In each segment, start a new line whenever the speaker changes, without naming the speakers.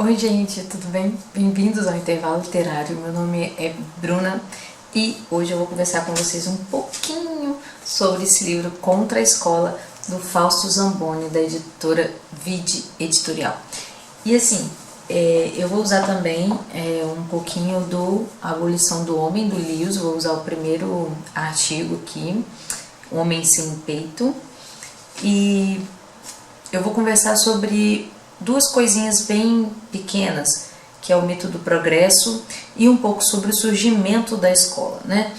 Oi gente, tudo bem? Bem-vindos ao Intervalo Literário. Meu nome é Bruna e hoje eu vou conversar com vocês um pouquinho sobre esse livro Contra a Escola, do Fausto Zamboni, da editora Vide Editorial. E assim, eu vou usar também um pouquinho do Abolição do Homem, do Lewis. Vou usar o primeiro artigo aqui, Homem Sem Peito, e eu vou conversar sobre duas coisinhas bem pequenas, que é o mito do progresso e um pouco sobre o surgimento da escola, né?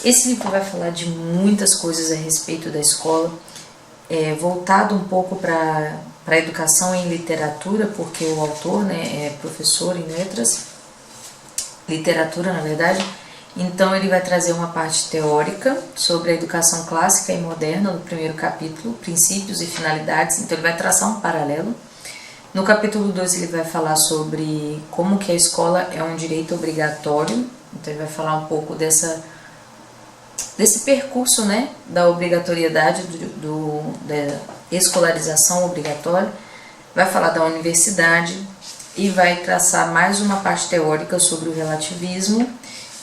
Esse livro vai falar de muitas coisas a respeito da escola, voltado um pouco para a educação em literatura, porque o autor, né, é professor em letras, literatura na verdade. Então ele vai trazer uma parte teórica sobre a educação clássica e moderna no primeiro capítulo, princípios e finalidades. Então ele vai traçar um paralelo. No capítulo 2 ele vai falar sobre como que a escola é um direito obrigatório. Então ele vai falar um pouco desse percurso, né, da obrigatoriedade, da escolarização obrigatória. Vai falar da universidade e vai traçar mais uma parte teórica sobre o relativismo.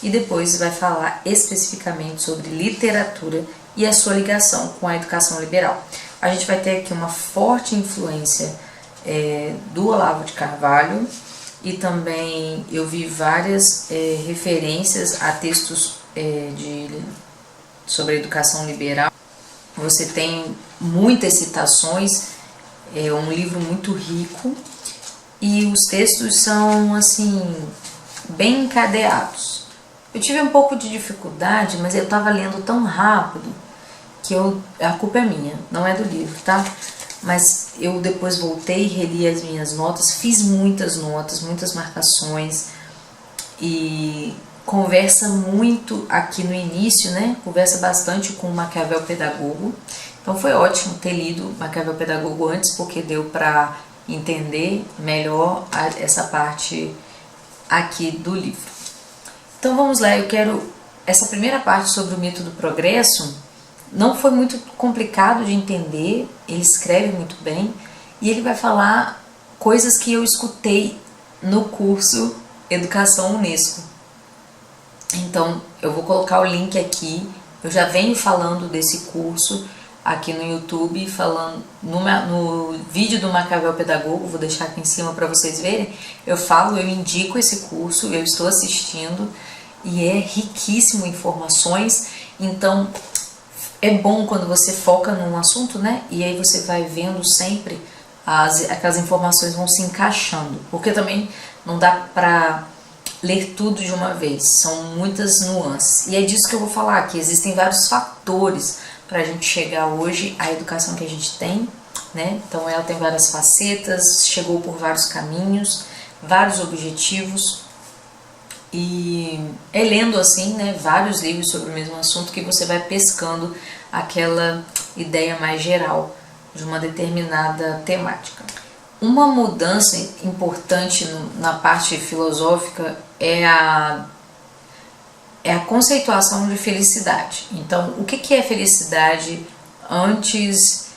E depois vai falar especificamente sobre literatura e a sua ligação com a educação liberal. A gente vai ter aqui uma forte influência do Olavo de Carvalho, e também eu vi várias referências a textos sobre a educação liberal. Você tem muitas citações, é um livro muito rico e os textos são assim bem encadeados. Eu tive um pouco de dificuldade, mas eu estava lendo tão rápido que a culpa é minha, não é do livro, tá? Mas eu depois voltei, reli as minhas notas, fiz muitas notas, muitas marcações e conversa muito aqui no início, né? Conversa bastante com o Maquiavel Pedagogo. Então foi ótimo ter lido Maquiavel Pedagogo antes, porque deu para entender melhor essa parte aqui do livro. Então vamos lá, eu quero essa primeira parte sobre o mito do progresso. Não foi muito complicado de entender, ele escreve muito bem e ele vai falar coisas que eu escutei no curso Educação Unesco. Então eu vou colocar o link aqui, eu já venho falando desse curso aqui no YouTube, falando no vídeo do Maquiavel Pedagogo, vou deixar aqui em cima para vocês verem. Eu indico esse curso, eu estou assistindo e é riquíssimo em informações. Então é bom quando você foca num assunto, né? E aí você vai vendo sempre aquelas informações vão se encaixando, porque também não dá para ler tudo de uma vez, são muitas nuances. E é disso que eu vou falar aqui. Existem vários fatores para a gente chegar hoje à educação que a gente tem, né? Então ela tem várias facetas, chegou por vários caminhos, vários objetivos. E é lendo assim, né, vários livros sobre o mesmo assunto que você vai pescando aquela ideia mais geral de uma determinada temática. Uma mudança importante na parte filosófica é a conceituação de felicidade. Então, o que é felicidade antes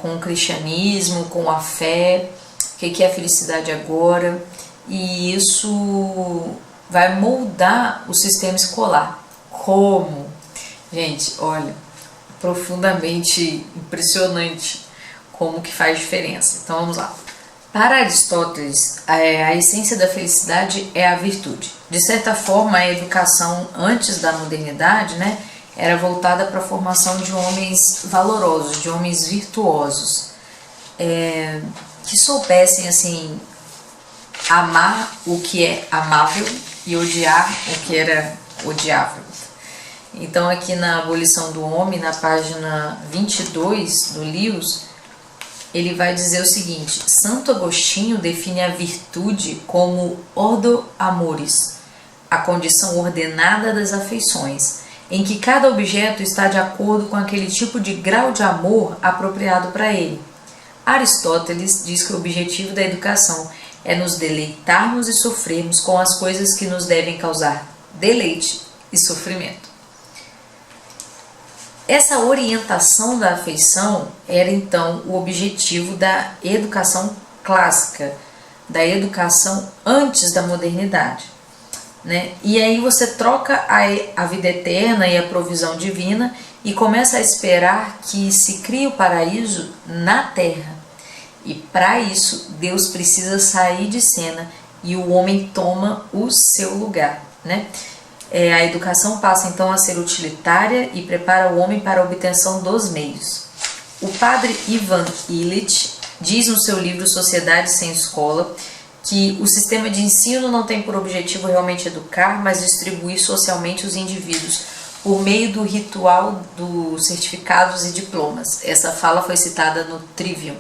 com o cristianismo, com a fé, o que é a felicidade agora, e isso vai moldar o sistema escolar. Como? Gente, olha, profundamente impressionante como que faz diferença. Então vamos lá. Para Aristóteles, a essência da felicidade é a virtude. De certa forma, a educação antes da modernidade, né, era voltada para a formação de homens valorosos, de homens virtuosos, que soubessem assim amar o que é amável e odiar o que era odiável. Então aqui na Abolição do Homem, na página 22 do Lewis, ele vai dizer o seguinte: Santo Agostinho define a virtude como ordo amoris, a condição ordenada das afeições, em que cada objeto está de acordo com aquele tipo de grau de amor apropriado para ele. Aristóteles diz que o objetivo da educação é nos deleitarmos e sofrermos com as coisas que nos devem causar deleite e sofrimento. Essa orientação da afeição era então o objetivo da educação clássica, da educação antes da modernidade, né? E aí você troca a vida eterna e a provisão divina e começa a esperar que se crie o paraíso na terra. E para isso, Deus precisa sair de cena e o homem toma o seu lugar, né? A educação passa então a ser utilitária e prepara o homem para a obtenção dos meios. O padre Ivan Illich diz no seu livro Sociedade Sem Escola que o sistema de ensino não tem por objetivo realmente educar, mas distribuir socialmente os indivíduos por meio do ritual dos certificados e diplomas. Essa fala foi citada no Trivium.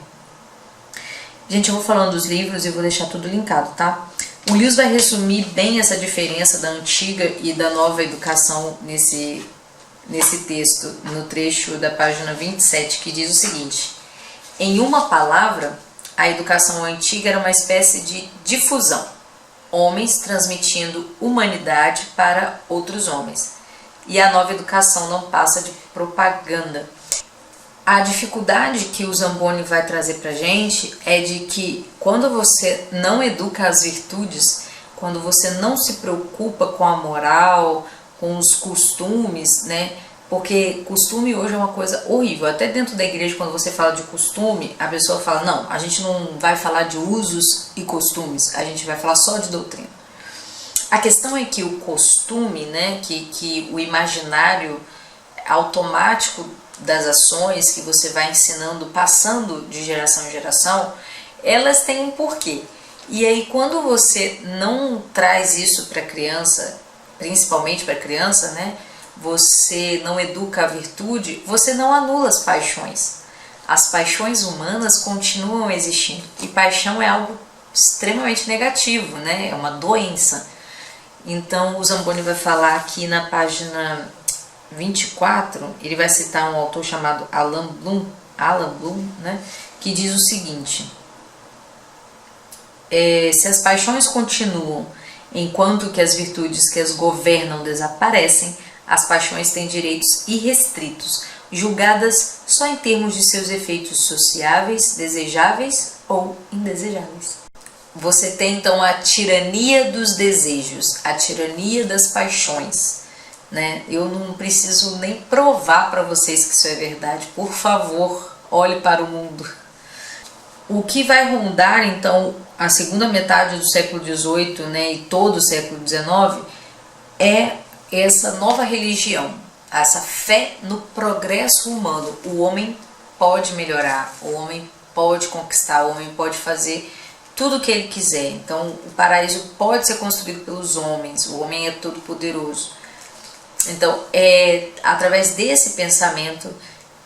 Gente, eu vou falando dos livros e vou deixar tudo linkado, tá? O Lewis vai resumir bem essa diferença da antiga e da nova educação nesse texto, no trecho da página 27, que diz o seguinte: em uma palavra, a educação antiga era uma espécie de difusão, homens transmitindo humanidade para outros homens. E a nova educação não passa de propaganda. A dificuldade que o Zamboni vai trazer pra gente é de que quando você não educa as virtudes, quando você não se preocupa com a moral, com os costumes, né? Porque costume hoje é uma coisa horrível. Até dentro da igreja, quando você fala de costume, a pessoa fala, não, a gente não vai falar de usos e costumes, a gente vai falar só de doutrina. A questão é que o costume, né, que o imaginário automático das ações que você vai ensinando, passando de geração em geração, elas têm um porquê. E aí quando você não traz isso para a criança, principalmente para a criança, né, você não educa a virtude, você não anula as paixões. As paixões humanas continuam existindo. E paixão é algo extremamente negativo, né? É uma doença. Então o Zamboni vai falar aqui na página 24, ele vai citar um autor chamado Alan Bloom, né? Que diz o seguinte: se as paixões continuam enquanto que as virtudes que as governam desaparecem, as paixões têm direitos irrestritos, julgadas só em termos de seus efeitos sociáveis, desejáveis ou indesejáveis. Você tem então a tirania dos desejos, a tirania das paixões, né? Eu não preciso nem provar para vocês que isso é verdade. Por favor, olhe para o mundo. O que vai rondar então a segunda metade do século XVIII, né, e todo o século XIX é essa nova religião, essa fé no progresso humano. O homem pode melhorar, o homem pode conquistar, o homem pode fazer tudo o que ele quiser. Então o paraíso pode ser construído pelos homens, o homem é todo poderoso. Então é através desse pensamento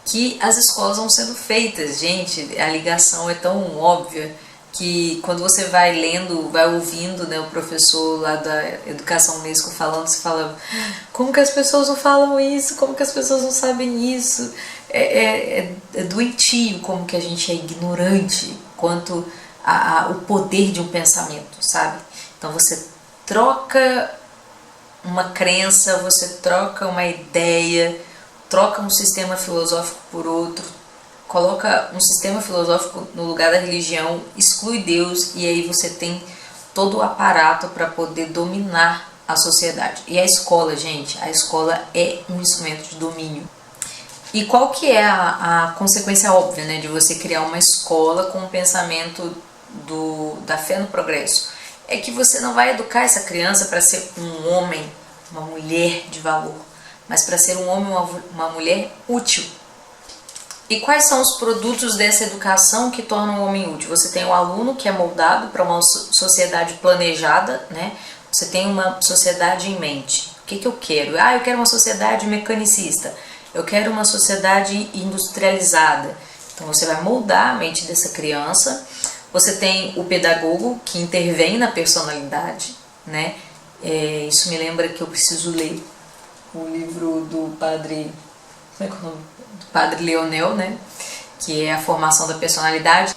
que as escolas vão sendo feitas. Gente, a ligação é tão óbvia que quando você vai lendo, vai ouvindo, né, o professor lá da Educação Unesco falando, você fala, como que as pessoas não falam isso? Como que as pessoas não sabem isso? É doentio como que a gente é ignorante quanto o poder de um pensamento, sabe? Então você troca uma crença, você troca uma ideia, troca um sistema filosófico por outro, coloca um sistema filosófico no lugar da religião, exclui Deus, e aí você tem todo o aparato para poder dominar a sociedade. E a escola, gente, a escola é um instrumento de domínio. E qual que é a consequência óbvia, né, de você criar uma escola com o pensamento da fé no progresso? É que você não vai educar essa criança para ser um homem, uma mulher de valor, mas para ser um homem, uma mulher útil. E quais são os produtos dessa educação que tornam o homem útil? Você tem o aluno que é moldado para uma sociedade planejada, né? Você tem uma sociedade em mente. O que eu quero? Eu quero uma sociedade mecanicista. Eu quero uma sociedade industrializada. Então você vai moldar a mente dessa criança. Você tem o pedagogo que intervém na personalidade, né? Isso me lembra que eu preciso ler o livro do padre, como é que é o nome? Do padre Leonel, né? Que é a formação da personalidade.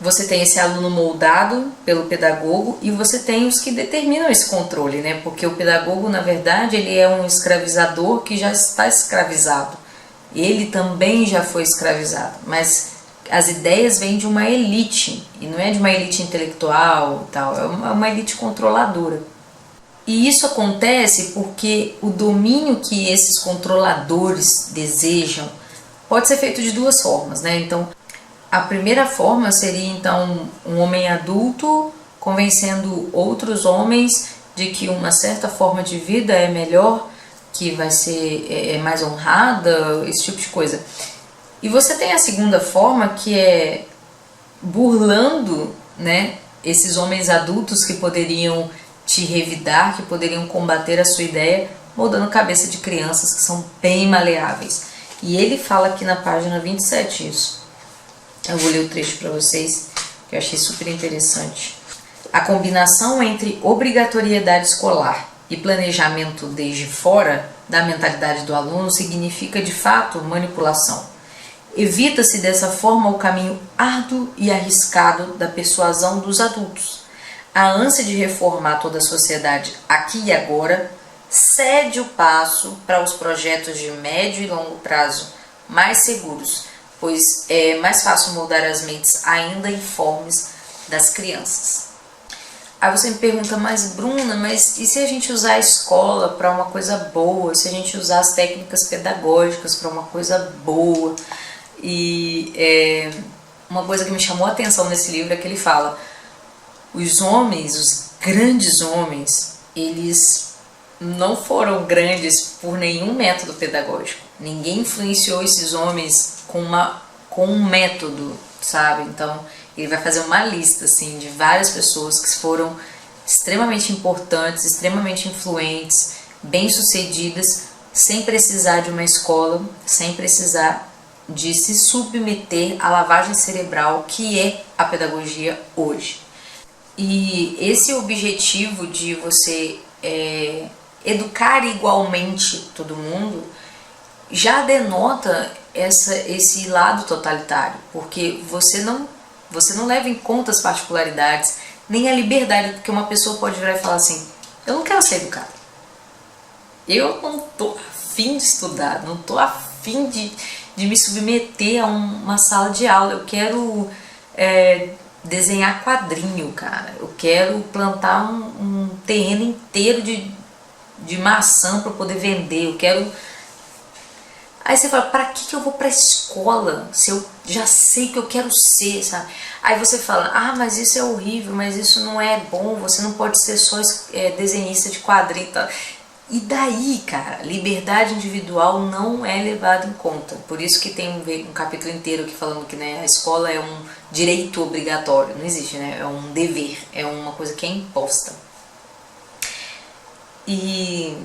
Você tem esse aluno moldado pelo pedagogo e você tem os que determinam esse controle, né? Porque o pedagogo, na verdade, ele é um escravizador que já está escravizado. Ele também já foi escravizado, mas as ideias vêm de uma elite, e não é de uma elite intelectual e tal, é uma elite controladora. E isso acontece porque o domínio que esses controladores desejam pode ser feito de duas formas, né? Então, a primeira forma seria então um homem adulto convencendo outros homens de que uma certa forma de vida é melhor, que vai ser mais honrada, esse tipo de coisa. E você tem a segunda forma, que é burlando, né, esses homens adultos que poderiam te revidar, que poderiam combater a sua ideia, moldando a cabeça de crianças que são bem maleáveis. E ele fala aqui na página 27 isso. Eu vou ler o trecho para vocês, que eu achei super interessante. A combinação entre obrigatoriedade escolar e planejamento desde fora da mentalidade do aluno significa, de fato, manipulação. Evita-se dessa forma o caminho árduo e arriscado da persuasão dos adultos. A ânsia de reformar toda a sociedade aqui e agora cede o passo para os projetos de médio e longo prazo mais seguros, pois é mais fácil moldar as mentes ainda informes das crianças. Aí você me pergunta, mas Bruna, mas e se a gente usar a escola para uma coisa boa, se a gente usar as técnicas pedagógicas para uma coisa boa? E uma coisa que me chamou a atenção nesse livro é que ele fala, os homens, os grandes homens, eles não foram grandes por nenhum método pedagógico. Ninguém influenciou esses homens com um método, sabe? Então, ele vai fazer uma lista assim, de várias pessoas que foram extremamente importantes, extremamente influentes, bem-sucedidas, sem precisar de uma escola, sem precisar de se submeter à lavagem cerebral que é a pedagogia hoje. E esse objetivo de você educar igualmente todo mundo já denota esse lado totalitário, porque você não leva em conta as particularidades, nem a liberdade, porque uma pessoa pode virar e falar assim, eu não quero ser educada, eu não tô afim de estudar, não tô afim de me submeter a uma sala de aula, eu quero desenhar quadrinho, cara, eu quero plantar um terreno inteiro de maçã para poder vender, eu quero... Aí você fala, pra que eu vou pra escola se eu já sei o que eu quero ser, sabe? Aí você fala, ah, mas isso é horrível, mas isso não é bom, você não pode ser só desenhista de quadrinho e tal. E daí, cara, liberdade individual não é levada em conta. Por isso que tem um capítulo inteiro aqui falando que, né, a escola é um direito obrigatório. Não existe, né? É um dever, é uma coisa que é imposta. E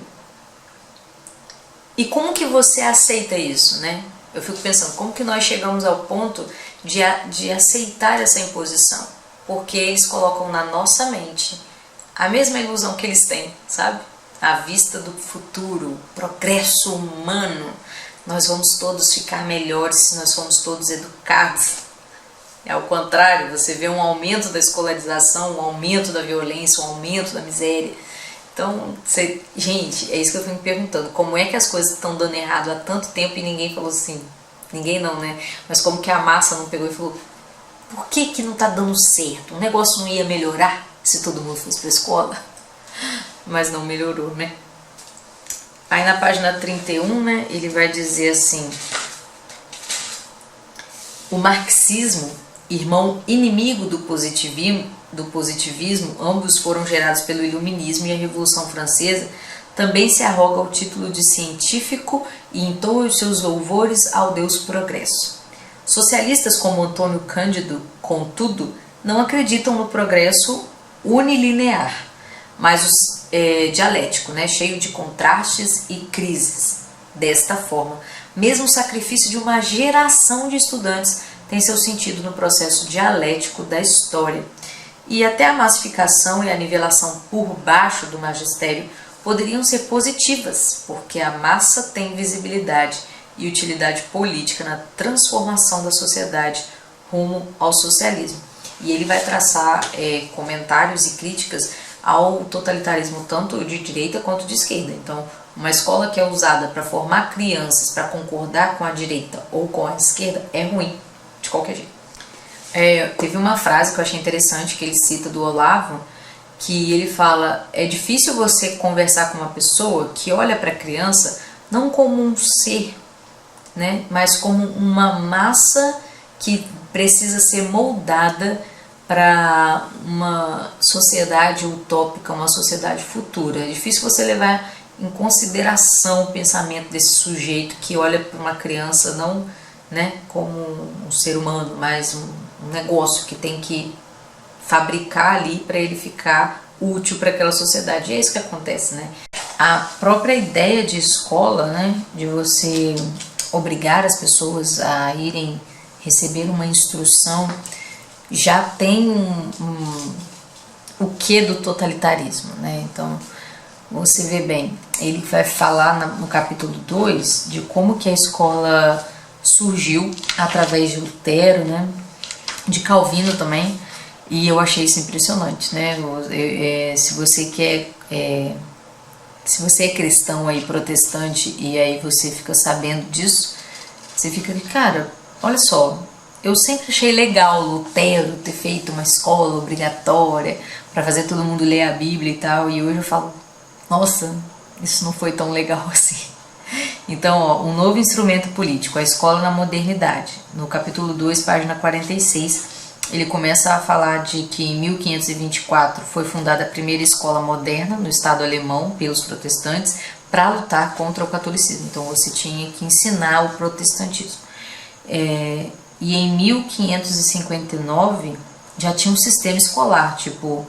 como que você aceita isso, né? Eu fico pensando, como que nós chegamos ao ponto de aceitar essa imposição? Porque eles colocam na nossa mente a mesma ilusão que eles têm, sabe? A vista do futuro, progresso humano, nós vamos todos ficar melhores se nós formos todos educados. É ao contrário, você vê um aumento da escolarização, um aumento da violência, um aumento da miséria. Então, gente, é isso que eu fico me perguntando, como é que as coisas estão dando errado há tanto tempo e ninguém falou assim, ninguém não, né? Mas como que a massa não pegou e falou, por que não tá dando certo? O negócio não ia melhorar se todo mundo fosse pra escola? Mas não melhorou, né? Aí na página 31, né, ele vai dizer assim, o marxismo, irmão inimigo do positivismo, ambos foram gerados pelo Iluminismo e a Revolução Francesa, também se arroga o título de científico e entoa os seus louvores ao Deus progresso. Socialistas como Antônio Cândido, contudo, não acreditam no progresso unilinear, mas dialético, né, cheio de contrastes e crises. Desta forma, mesmo o sacrifício de uma geração de estudantes tem seu sentido no processo dialético da história. E até a massificação e a nivelação por baixo do magistério poderiam ser positivas, porque a massa tem visibilidade e utilidade política na transformação da sociedade rumo ao socialismo. E ele vai traçar comentários e críticas ao totalitarismo tanto de direita quanto de esquerda. Então, uma escola que é usada para formar crianças para concordar com a direita ou com a esquerda é ruim, de qualquer jeito. Teve uma frase que eu achei interessante que ele cita do Olavo, que ele fala: é difícil você conversar com uma pessoa que olha para a criança não como um ser, né, mas como uma massa que precisa ser moldada para uma sociedade utópica, uma sociedade futura. É difícil você levar em consideração o pensamento desse sujeito que olha para uma criança não, né, como um ser humano, mas um negócio que tem que fabricar ali para ele ficar útil para aquela sociedade. E é isso que acontece, né? A própria ideia de escola, né, de você obrigar as pessoas a irem receber uma instrução, já tem o que do totalitarismo, né? Então, você vê bem, ele vai falar no capítulo 2 de como que a escola surgiu através de Lutero, né? De Calvino também, e eu achei isso impressionante, né? Se você se você é cristão aí, protestante, e aí você fica sabendo disso, você fica, cara, olha só, eu sempre achei legal Lutero ter feito uma escola obrigatória para fazer todo mundo ler a Bíblia e tal, e hoje eu falo, nossa, isso não foi tão legal assim. Então, ó, um novo instrumento político, a escola na modernidade. No capítulo 2, página 46, ele começa a falar de que em 1524 foi fundada a primeira escola moderna no Estado alemão pelos protestantes para lutar contra o catolicismo. Então, você tinha que ensinar o protestantismo. E em 1559 já tinha um sistema escolar, tipo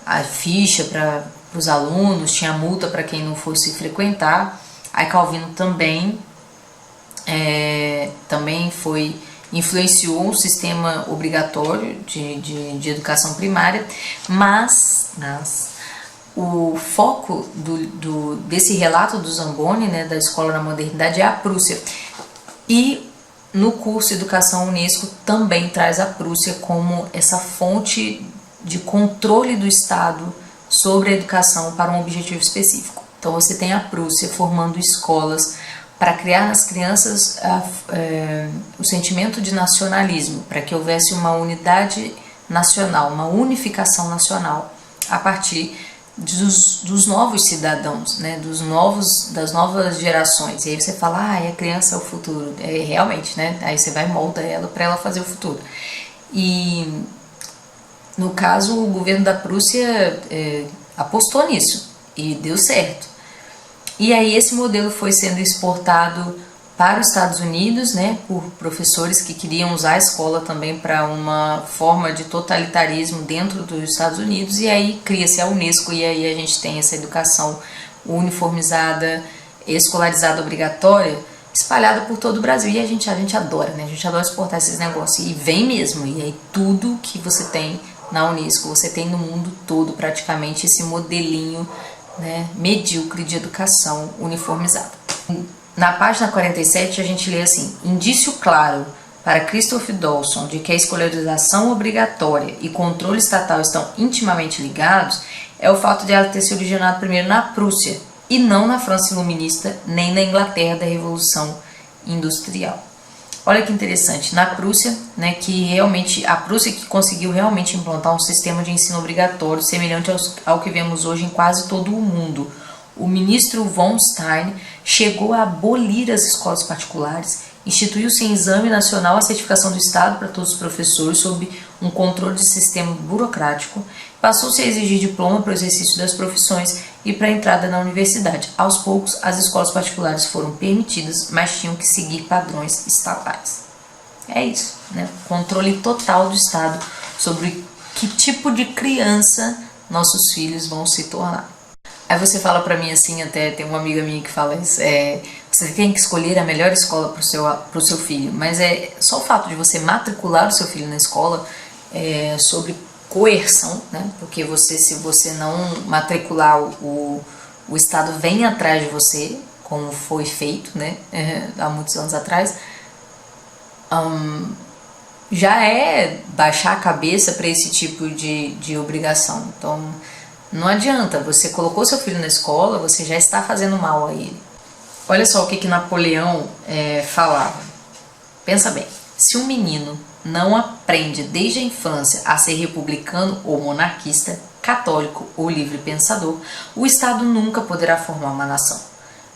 a ficha para os alunos, tinha multa para quem não fosse frequentar. Aí Calvino também influenciou um sistema obrigatório de educação primária, mas o foco desse relato do Zamboni, né, da escola na modernidade, é a Prússia. E no curso Educação Unesco também traz a Prússia como essa fonte de controle do Estado sobre a educação para um objetivo específico. Então você tem a Prússia formando escolas para criar nas crianças o sentimento de nacionalismo, para que houvesse uma unidade nacional, uma unificação nacional a partir dos novos cidadãos, né, das novas gerações. E aí você fala, a criança é o futuro. Realmente, né? Aí você vai e molda ela para ela fazer o futuro. E no caso, o governo da Prússia apostou nisso e deu certo. E aí esse modelo foi sendo exportado para os Estados Unidos, né, por professores que queriam usar a escola também para uma forma de totalitarismo dentro dos Estados Unidos, e aí cria-se a Unesco, e aí a gente tem essa educação uniformizada, escolarizada, obrigatória, espalhada por todo o Brasil. E a gente adora, né? A gente adora exportar esses negócios, e vem mesmo. E aí tudo que você tem na Unesco, você tem no mundo todo praticamente esse modelinho, né, medíocre de educação uniformizada. Na página 47 a gente lê assim: indício claro para Christoph Dawson de que a escolarização obrigatória e controle estatal estão intimamente ligados é o fato de ela ter se originado primeiro na Prússia e não na França iluminista nem na Inglaterra da Revolução Industrial. Olha que interessante, na Prússia, né, a Prússia que conseguiu realmente implantar um sistema de ensino obrigatório semelhante ao que vemos hoje em quase todo o mundo. O ministro von Stein chegou a abolir as escolas particulares, instituiu-se em exame nacional a certificação do Estado para todos os professores sob um controle de sistema burocrático, passou-se a exigir diploma para o exercício das profissões e para a entrada na universidade. Aos poucos, as escolas particulares foram permitidas, mas tinham que seguir padrões estatais. É isso, né? Controle total do Estado sobre que tipo de criança nossos filhos vão se tornar. Aí você fala pra mim assim, até tem uma amiga minha que fala isso, você tem que escolher a melhor escola pro seu filho, mas é só o fato de você matricular o seu filho na escola sobre coerção, né? Porque se você não matricular, o Estado vem atrás de você, como foi feito, né, há muitos anos atrás, já é baixar a cabeça para esse tipo de obrigação. Então não adianta, você colocou seu filho na escola, você já está fazendo mal a ele. Olha só o que Napoleão falava. Pensa bem, se um menino não aprende desde a infância a ser republicano ou monarquista, católico ou livre pensador, o Estado nunca poderá formar uma nação.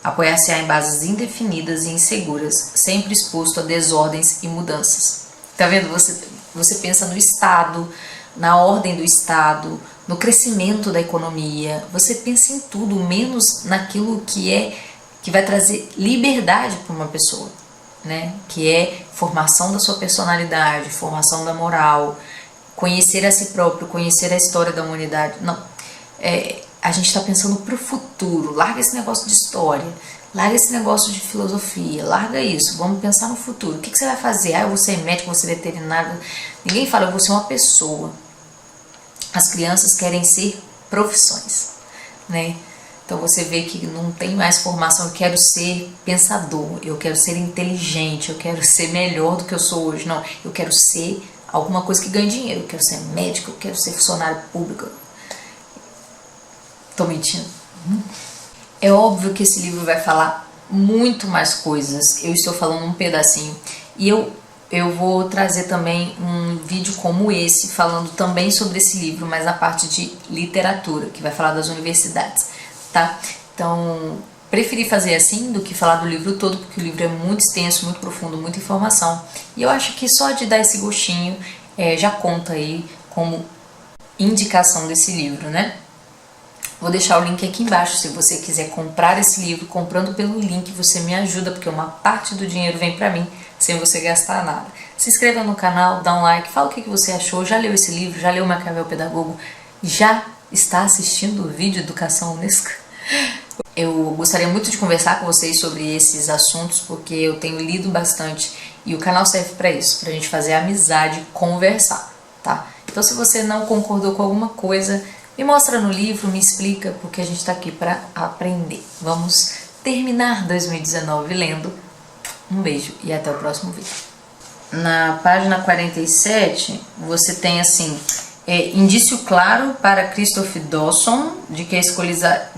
Apoiar-se-á em bases indefinidas e inseguras, sempre exposto a desordens e mudanças. Tá vendo? Você pensa no Estado, na ordem do Estado, no crescimento da economia, você pensa em tudo, menos naquilo que vai trazer liberdade para uma pessoa, né? Que é formação da sua personalidade, formação da moral, conhecer a si próprio, conhecer a história da humanidade. Não, a gente está pensando para o futuro. Larga esse negócio de história, larga esse negócio de filosofia, larga isso, vamos pensar no futuro. O que você vai fazer? Eu vou ser médico, vou ser veterinário. Ninguém fala, eu vou ser uma pessoa. As crianças querem ser profissões, né? Então você vê que não tem mais formação. Eu quero ser pensador, eu quero ser inteligente, eu quero ser melhor do que eu sou hoje. Não, eu quero ser alguma coisa que ganhe dinheiro. Eu quero ser médico, eu quero ser funcionário público. Tô mentindo? É óbvio que esse livro vai falar muito mais coisas. Eu estou falando um pedacinho. E eu vou trazer também um vídeo como esse, falando também sobre esse livro, mas na parte de literatura, que vai falar das universidades, tá? Então, preferi fazer assim do que falar do livro todo, porque o livro é muito extenso, muito profundo, muita informação. E eu acho que só de dar esse gostinho já conta aí como indicação desse livro, né? Vou deixar o link aqui embaixo, se você quiser comprar esse livro. Comprando pelo link você me ajuda, porque uma parte do dinheiro vem pra mim, sem você gastar nada. Se inscreva no canal, dá um like, fala o que você achou, já leu esse livro, já leu Maquiavel Pedagogo, já está assistindo o vídeo Educação Unesco? Eu gostaria muito de conversar com vocês sobre esses assuntos, porque eu tenho lido bastante e o canal serve para isso, pra gente fazer amizade, conversar, tá? Então se você não concordou com alguma coisa, me mostra no livro, me explica, porque a gente está aqui para aprender. Vamos terminar 2019 lendo. Um beijo e até o próximo vídeo. Na página 47, você tem assim, indício claro para Christopher Dawson de que a escolha